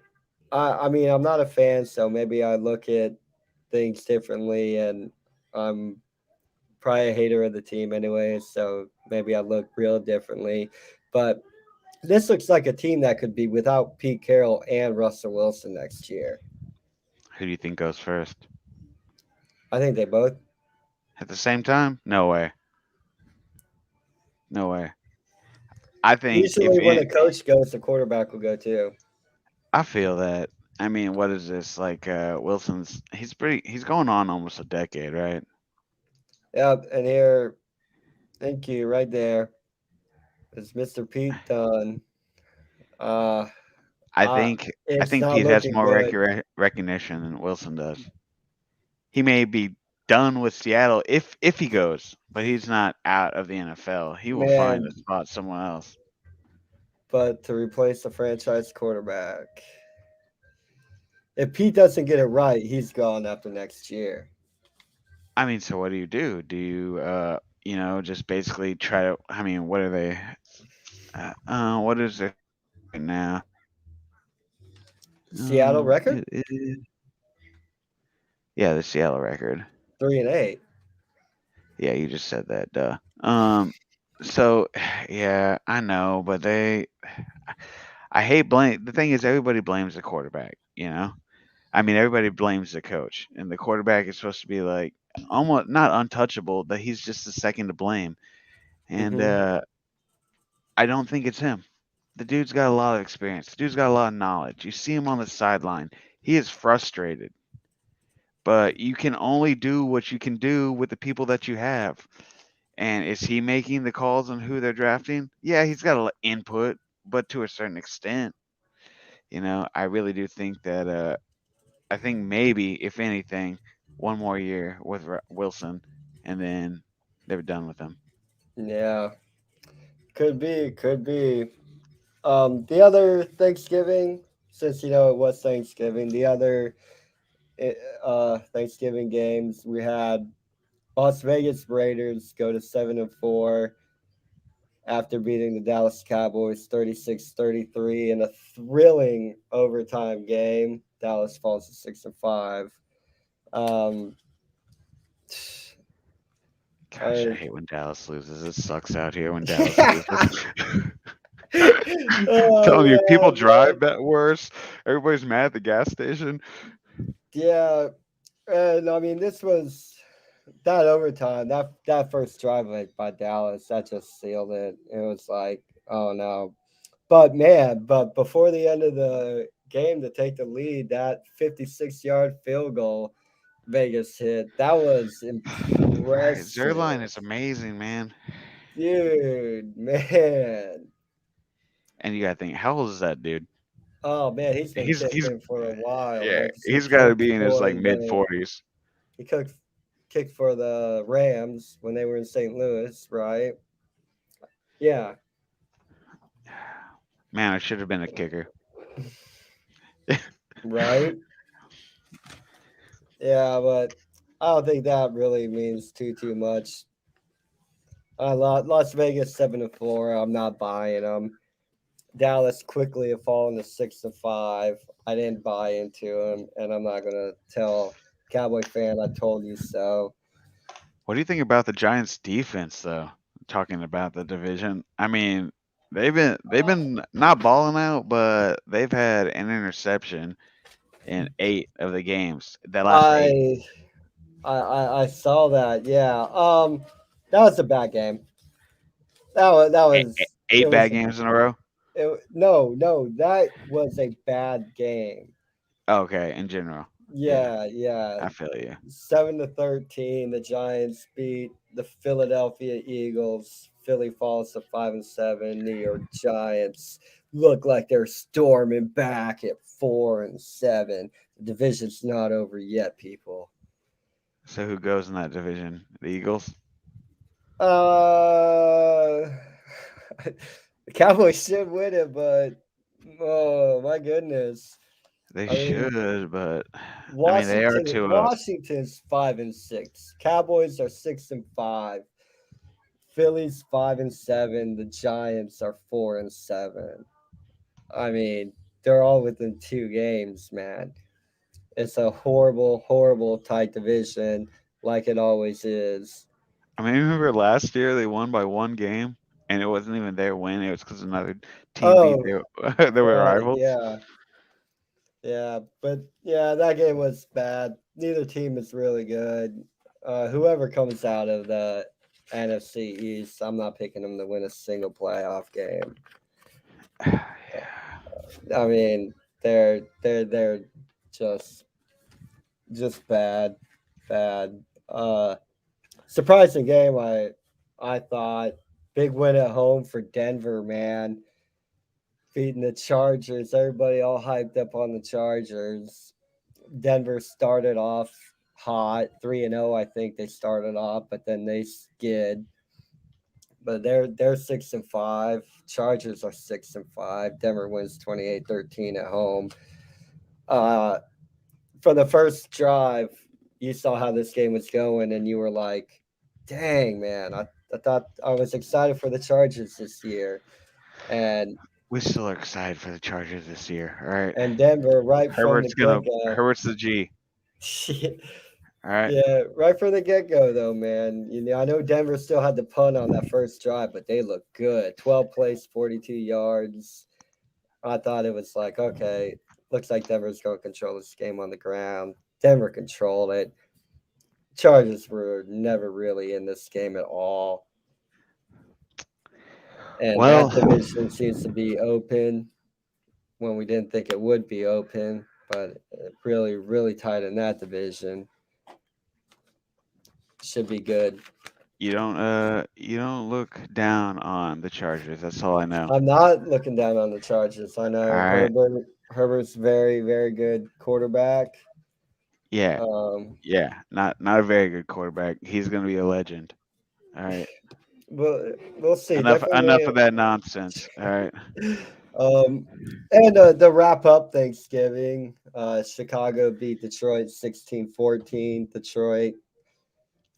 I mean, I'm not a fan, so maybe I look at things differently, and I'm probably a hater of the team anyway. So maybe I look real differently. But this looks like a team that could be without Pete Carroll and Russell Wilson next year. who do you think goes first I think they both. at the same time? No way, no way. I think if Usually, when a coach goes, the quarterback will go too. I feel that. I mean, what is this like? Wilson's he's going on almost a decade, right? Yep, and here, thank you, right there is Mr. Pete Dunn. Uh, I uh, think I it's think not Pete has looking more good, recognition than Wilson does. He may be done with Seattle if he goes, but he's not out of the NFL. He will find a man. spot somewhere else. But to replace the franchise quarterback, if Pete doesn't get it right, he's gone after next year. I mean, so what do you do? Do you just basically try to? I mean, what are they? What is their record right now? Seattle record It is yeah, the Seattle record. 3-8. Yeah, you just said that, duh. So yeah, I know, but I hate blame. The thing is, everybody blames the quarterback. I mean, everybody blames the coach, and the quarterback is supposed to be like almost not untouchable. That he's just the second to blame, and Mm-hmm. I don't think it's him. The dude's got a lot of experience. The dude's got a lot of knowledge. You see him on the sideline. He is frustrated, but you can only do what you can do with the people that you have. And is he making the calls on who they're drafting? Yeah, he's got a input, but to a certain extent. I really do think that. I think maybe, if anything, one more year with Wilson, and then they're done with him. Yeah, could be, could be. The other Thanksgiving, since it was Thanksgiving, the other Thanksgiving games we had Las Vegas Raiders go to 7-4 after beating the Dallas Cowboys 36-33 in a thrilling overtime game. Dallas falls to 6-5. Um, Gosh, I I, hate when Dallas loses. It sucks out here when Dallas loses. oh Telling you, people man, drive that worse. Everybody's mad at the gas station. yeah, and I mean this was. that overtime, that first drive by Dallas, that just sealed it. It was like, oh no. But man, but before the end of the game to take the lead, that 56-yard field goal Vegas hit, that was Right, impressive. Zerline is amazing, man. Dude, man. And you gotta think, how old is that dude? Oh man, he's been He's kicking for a while. yeah, Like he he's got to kicked be in his for like mid the 40s. he kicked for the Rams when they were in St. Louis, right? Yeah, Man, I should have been a kicker. right. Yeah, but I don't think that really means too much. Las Vegas 7-4. I'm not buying them. Dallas quickly have fallen to 6-5. I didn't buy into them, and I'm not gonna tell Cowboy fan I told you so. What do you think about the Giants defense though? Talking about the division. I mean, they've been not balling out, but they've had an interception in 8 of the games. The last 8. I I saw that. Yeah. That was a bad game. That was it 8 bad was games in a row. no, that was a bad game. Okay, in general. Yeah, Yeah, yeah. I feel you. 7-13. The Giants beat the Philadelphia Eagles. Philly falls to 5-7. New York Giants look like they're storming back at 4-7. The division's not over yet, people. So who goes in that division? The Eagles? Uh, the Cowboys should win it, but oh my goodness! They I mean, should, but I mean they are 2-0. Washington's 5-6. Cowboys are 6-5. Phillies 5-7. The Giants are 4-7. I mean, they're all within 2 games, man. It's a horrible, horrible tight division, like it always is. I mean, remember last year they won by 1 game, and it wasn't even their win. It was because another team beat Oh, their rivals. yeah. Yeah, but yeah, that game was bad. Neither team is really good. Whoever comes out of the NFC East, I'm not picking them to win a single playoff game. Yeah. I mean, they're just just bad, bad. Surprising game. I thought big win at home for Denver, man. Beating the Chargers. Everybody all hyped up on the Chargers. Denver started off hot, 3-0. I think they started off, but then they skid. But they're 6-5. Chargers are 6-5. Denver wins 28-13 at home. Uh, for the first drive, you saw how this game was going, and you were like, "Dang, man! I thought I was excited for the Chargers this year." And We still are excited for the Chargers this year. All right. Denver right from the get go. Herbert's the G. All right. Yeah, right from the get go, though, man. You know, I know Denver still had the punt on that first drive, but they looked good. 12 plays, 42 yards. I thought it was like, okay, looks like Denver's going to control this game on the ground. Denver controlled it. Chargers were never really in this game at all. And that Well, division seems to be open when we didn't think it would be open, but really, really tight in that division. Should be good. you don't look down on the Chargers. That's all I know. I'm not looking down on the Chargers. I All know right. Herbert's very, very good quarterback. Yeah. Um, Yeah. Not a very good quarterback. He's gonna be a legend. All right. we'll see. Enough Definitely. of that nonsense. All right. Um, and to wrap up Thanksgiving, Chicago beat Detroit 16-14. Detroit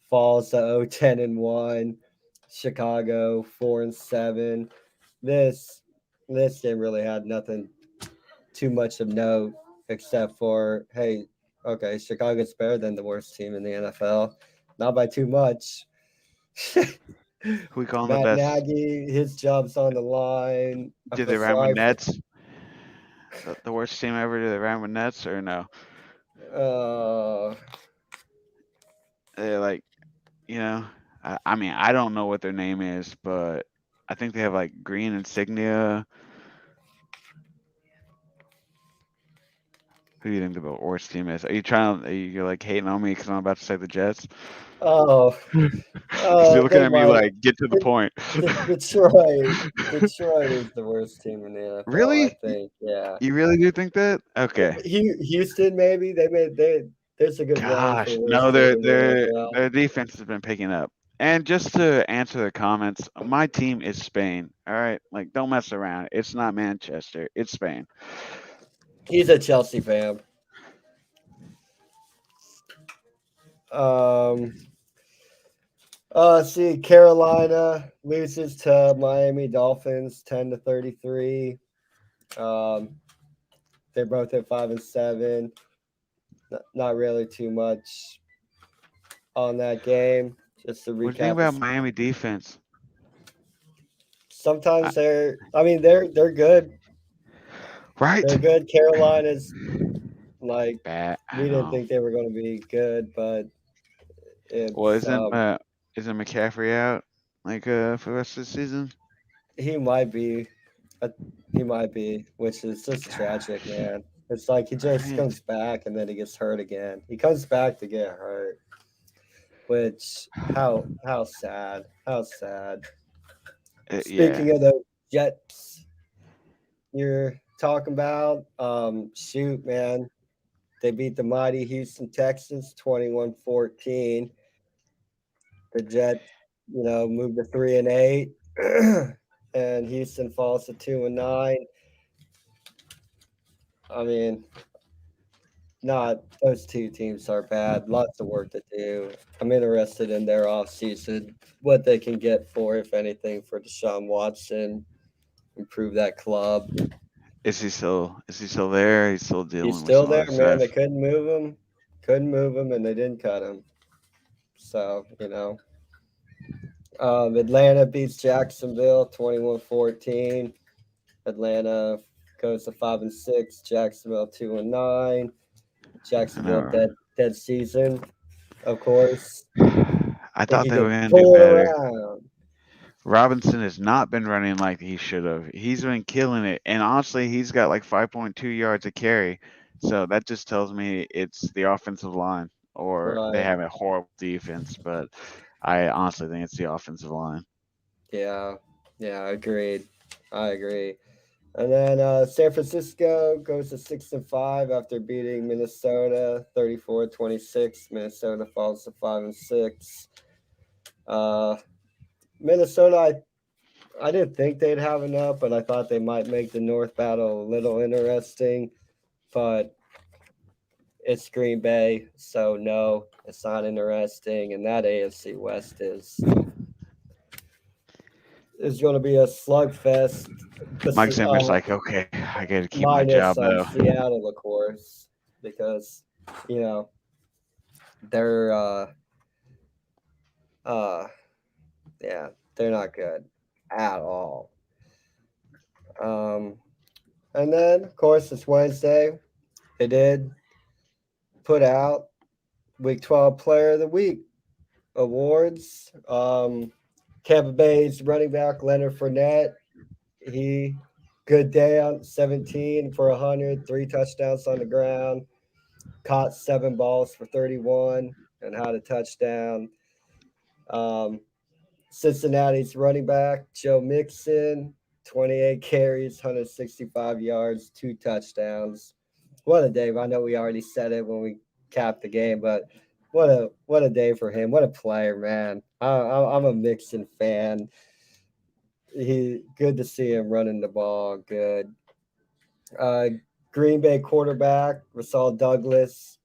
falls to 0-10-1. Chicago 4-7. This this game really had nothing too much of note except for hey, okay, Chicago's better than the worst team in the NFL, not by too much. Who we calling the Matt best? Nagy, his job's on the line. I Did feel they rhyme with sorry for. Nets? The worst team ever? Did they rhyme with Nets or no? Uh, They like. you know, I mean, I don't know what their name is, but I think they have like green insignia. Who do you think the worst team is? Are you trying? Are you like hating on me because I'm about to say the Jets? Oh, Because you're looking they at me might. like, get to the De- point. Detroit, Detroit is the worst team in the NFL, I Really? think. Yeah, You really do think that? Okay. Houston maybe they made they. There's a good running for Gosh, the no, worst team in the NFL. their defense has been picking up. And just to answer the comments, my team is Spain. All right, like don't mess around. It's not Manchester. It's Spain. He's a Chelsea fan. Um, see, Carolina loses to Miami Dolphins 10-33. Um, they're both at 5-7. Not really too much on that game. Just to What do you think recap, about Miami defense? I, sometimes they're. I mean, they're good. right? They're good. Carolina's like Bad. I we didn't know. think they were going to be good, but Well, it's isn't McCaffrey out like for the rest of the season? he might be, uh, he might be, which is just tragic, Gosh. man. It's like he just Right. comes back and then he gets hurt again. He comes back to get hurt, which how sad, how sad. Yeah. Speaking of the Jets, you're talking about, shoot, man, they beat the mighty Houston Texans 21-14. The Jets, moved to 3-8, and Houston falls to 2-9. I mean, not those two teams are bad. Lots of work to do. I'm interested in their offseason, what they can get for, if anything, for Deshaun Watson, improve that club. Is he still there? He's still He's dealing with still some there, other man. They stuff. couldn't move him, and they didn't cut him. So, Atlanta beats Jacksonville 21-14. Atlanta goes to 5-6. Jacksonville 2-9. I Jacksonville know. dead season, of course. I Think thought he they were could gonna do pull it better. around. Robinson has not been running like he should have. He's been killing it, and honestly, he's got like 5.2 yards a carry. So that just tells me it's the offensive line, or they Right. have a horrible defense. But I honestly think it's the offensive line. Yeah. Yeah, agreed. I agree. And then San Francisco goes to 6-5 after beating Minnesota 34-26. Minnesota falls to 5-6. Uh, Minnesota, I didn't think they'd have enough, but I thought they might make the North battle a little interesting. But it's Green Bay, so no, it's not interesting. And that AFC West is going to be a slugfest. Mike Zimmer's like, okay, I got to keep my Minus job though. Seattle, of course, because you know they're uh yeah, they're not good at all. Um, and then of course it's Wednesday. They did put out Week 12 Player of the Week awards. Tampa Bay's running back Leonard Fournette. He good day on 17 for 100, 3 touchdowns on the ground, caught 7 balls for 31, and had a touchdown. Um, Cincinnati's running back Joe Mixon, 28 carries, 165 yards, 2 touchdowns. What a day! I know we already said it when we capped the game, but what a day for him! What a player, man! I'm a Mixon fan. He good to see him running the ball. Good. Uh, Green Bay quarterback Rasul Douglas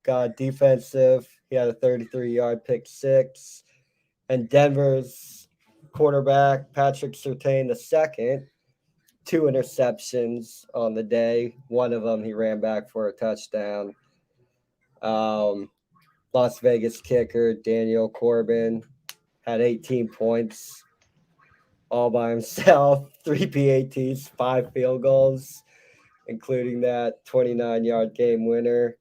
got defensive. He had a 33-yard pick six. And Denver's quarterback Patrick Surtain the second, 2 interceptions on the day. One of them he ran back for a touchdown. Um, Las Vegas kicker Daniel Corbin had 18 points all by himself, 3 PATs, 5 field goals, including that 29-yard game winner.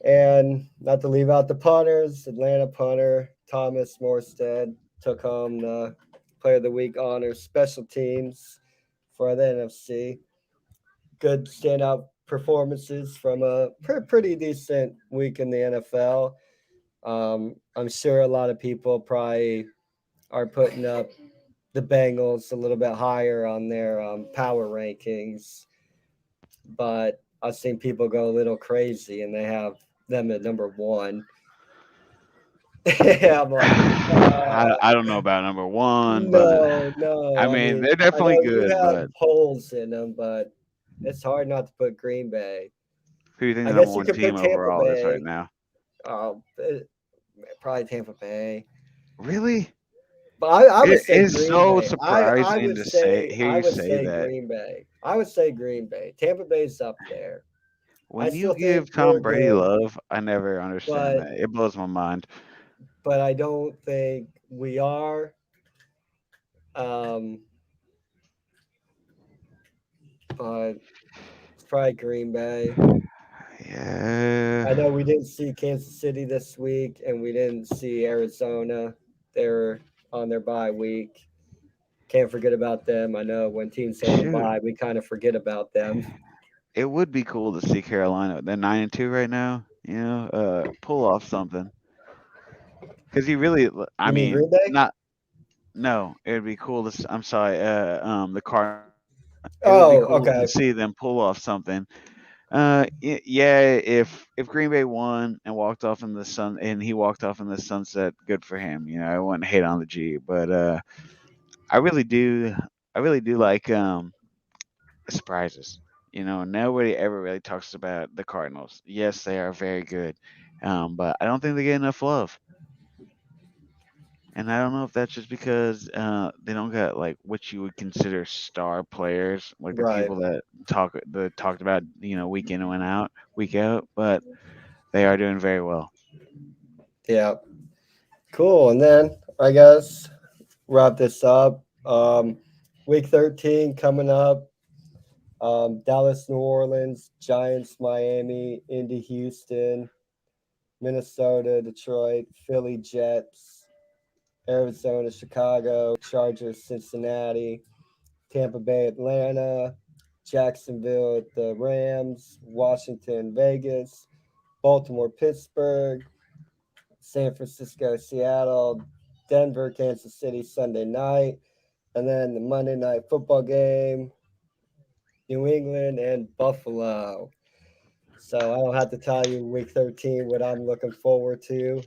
And not to leave out the punters, Atlanta punter Thomas Morstead took home the Player of the Week honors. Special teams for the NFC. Good standout performances from a pretty decent week in the NFL. I'm sure a lot of people probably are putting up the Bengals a little bit higher on their power rankings, but I've seen people go a little crazy and they have them at number one. I'm like, I don't know about number one, but no, I no. I mean mean, they're I know definitely you good. have But holes in them, but it's hard not to put Green Bay. who do you think I the number guess you one could team put Tampa overall is right Bay. now? Probably Tampa Bay. Really? But I would It say is Green so Bay. I surprising would to say say hear you say that. Green Bay. I would say Green Bay. Tampa Bay's up there. I When still you think give we're Tom Brady good, love, I never understand but that. It blows my mind. I don't think we are. Um, but it's probably Green Bay. Yeah. I know we didn't see Kansas City this week, and we didn't see Arizona. They're on their bye week. Can't forget about them. I know when teams are on a Shoot. bye, we kind of forget about them. It would be cool to see Carolina. They're 9-2 right now. Pull off something. Because you really, I You mean mean, Green Bay? not no. It would be cool to. I'm sorry. The Cardinals. It would be Oh, cool to okay. see them pull off something. Yeah. If Green Bay won and walked off in the sun, and he walked off in the sunset, good for him. I wouldn't hate on the G, but I really do. I really do like surprises. Nobody ever really talks about the Cardinals. Yes, they are very good, but I don't think they get enough love. And I don't know if that's just because they don't got like what you would consider star players, like the Right. people that talked about week in and week out, but they are doing very well. Yeah. Cool. And then I guess wrap this up. Week 13 coming up. Dallas, New Orleans, Giants, Miami, Indy, Houston, Minnesota, Detroit, Philly, Jets, Arizona, Chicago, Chargers, Cincinnati, Tampa Bay, Atlanta, Jacksonville, the Rams, Washington, Vegas, Baltimore, Pittsburgh, San Francisco, Seattle, Denver, Kansas City Sunday night, and then the Monday night football game, New England and Buffalo. So I don't have to tell you week 13 what I'm looking forward to.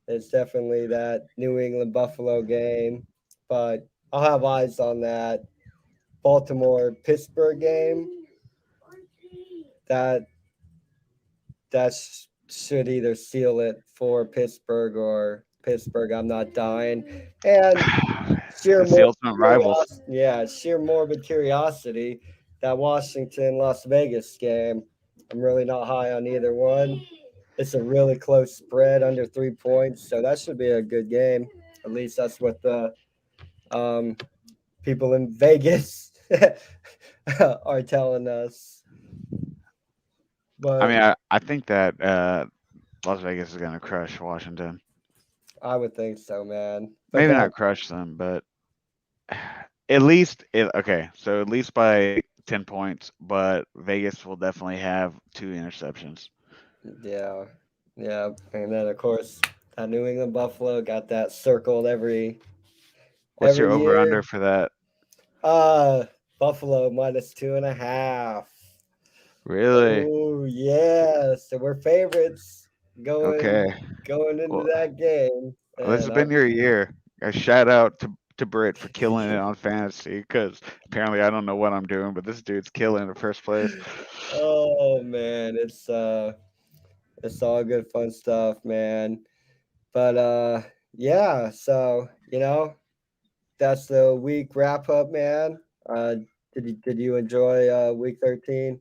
It's definitely that New England Buffalo game, but I'll have eyes on that Baltimore Pittsburgh game. That should either seal it for Pittsburgh or Pittsburgh. I'm not dying. And sheer That's the morbid ultimate rivals. curiosity, yeah, sheer morbid curiosity. That Washington Las Vegas game. I'm really not high on either one. It's a really close spread, under 3 points, so that should be a good game. At least that's what the um, people in Vegas are telling us. I But mean, I think that Las Vegas is going to crush Washington. I would think so, man. But Maybe that not crush them, but at least okay. So at least by 10 points, but Vegas will definitely have two interceptions. Yeah, yeah, and then of course that New England Buffalo got that circled What's your every over year. under for that? Uh Buffalo minus 2.5. Really? Oh yeah, so we're favorites Okay. going into Well, that game, this has and been your year. A shout out to Britt for killing it on fantasy because apparently I don't know what I'm doing, but this dude's killing in the first place. oh man, it's all good fun stuff, man. But yeah, so that's the week wrap up, man. Uh, did you enjoy week 13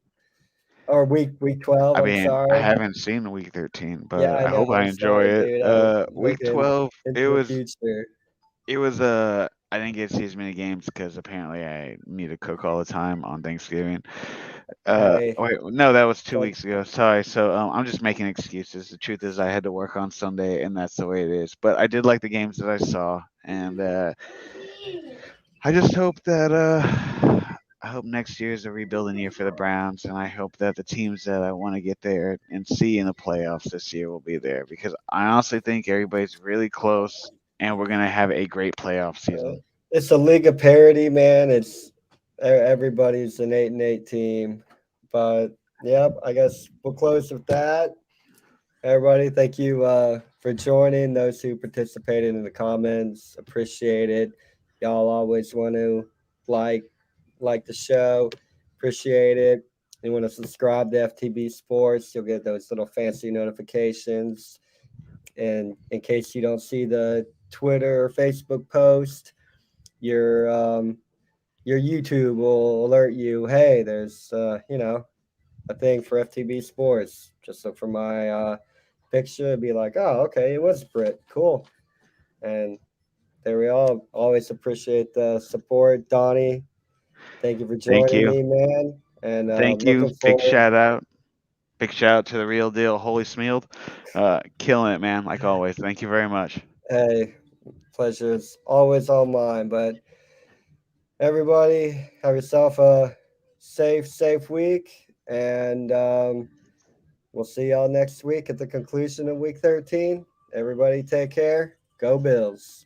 or week 12? I I'm mean, I sorry. haven't seen week 13, Yeah, but I I know. hope I I'm enjoy sorry, it. dude. I'm Week looking 12, into it the was future. It was I didn't get to see as many games because apparently I need to cook all the time on Thanksgiving. Hey, Wait, no, that was two but weeks ago. Sorry. So I'm just making excuses. The truth is, I had to work on Sunday, and that's the way it is. But I did like the games that I saw, and I just hope that I hope next year is a rebuilding year for the Browns, and I hope that the teams that I want to get there and see in the playoffs this year will be there because I honestly think everybody's really close, and we're gonna have a great playoff season. it's a league of parity, man. Everybody's an 8-8 team, but yep, I guess we'll close with that. Everybody, thank you for joining. Those who participated in the comments, appreciate it. Y'all always want to like like the show, appreciate it. You want to subscribe to FTB Sports, you'll get those little fancy notifications. And in case you don't see the Twitter or Facebook post, your your YouTube will alert you. Hey, there's a thing for FTB Sports. Just look for my picture and be like, oh, okay, it was Brit. Cool. And there we all always appreciate the support. Donnie, thank you for Thank joining you, me, man. And thank you. looking forward. Big shout out to the real deal, Holy Smealed, killing it, man. Like always. Thank you very much. Hey, pleasure is always all mine. But everybody, have yourself a safe week. And we'll see y'all next week at the conclusion of week 13. Everybody take care. Go Bills.